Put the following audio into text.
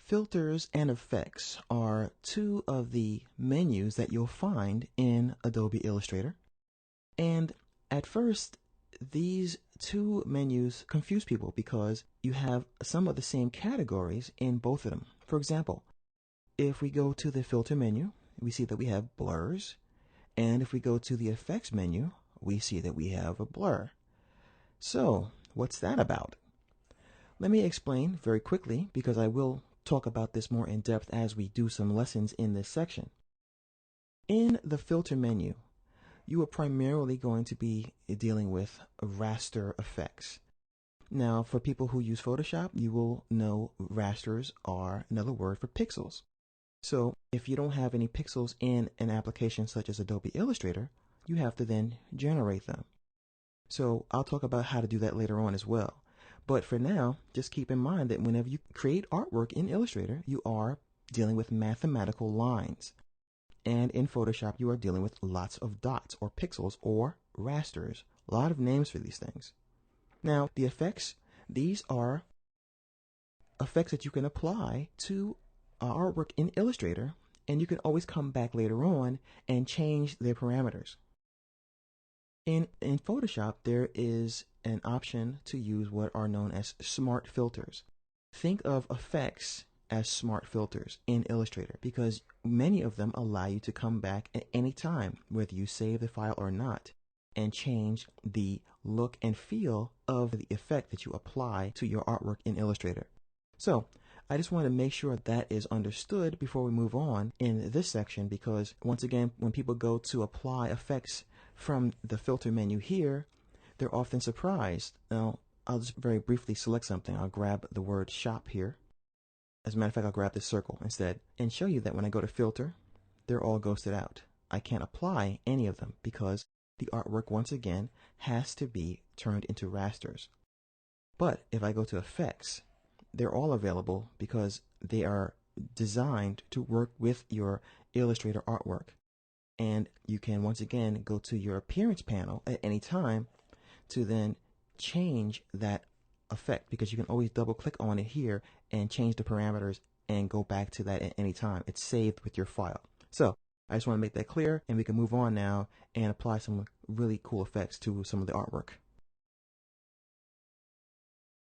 Filters and effects are two of the menus that you'll find in Adobe Illustrator. And at first, these two menus confuse people because you have some of the same categories in both of them. For example, if we go to the filter menu, we see that we have blurs. And if we go to the effects menu, we see that we have a blur. So, what's that about? Let me explain very quickly because I will talk about this more in depth as we do some lessons in this section. In the filter menu, you are primarily going to be dealing with raster effects. Now, for people who use Photoshop, you will know rasters are another word for pixels. So if you don't have any pixels in an application such as Adobe Illustrator, you have to then generate them. So I'll talk about how to do that later on as well. But for now, just keep in mind that whenever you create artwork in Illustrator, you are dealing with mathematical lines. And in Photoshop, you are dealing with lots of dots or pixels or rasters. A lot of names for these things. Now, the effects, these are effects that you can apply to artwork in Illustrator, and you can always come back later on and change their parameters. In Photoshop, there is an option to use what are known as smart filters. Think of effects as smart filters in Illustrator because many of them allow you to come back at any time, whether you save the file or not, and change the look and feel of the effect that you apply to your artwork in Illustrator. So, I just want to make sure that is understood before we move on in this section because, once again, when people go to apply effects from the filter menu here, they're often surprised. Now, I'll just very briefly select something. I'll grab the word shop here. As a matter of fact, I'll grab this circle instead and show you that when I go to filter, they're all ghosted out. I can't apply any of them because the artwork, once again, has to be turned into rasters. But if I go to effects, they're all available because they are designed to work with your Illustrator artwork. And you can once again go to your appearance panel at any time to then change that effect because you can always double click on it here and change the parameters and go back to that at any time. It's saved with your file. So I just want to make that clear and we can move on now and apply some really cool effects to some of the artwork.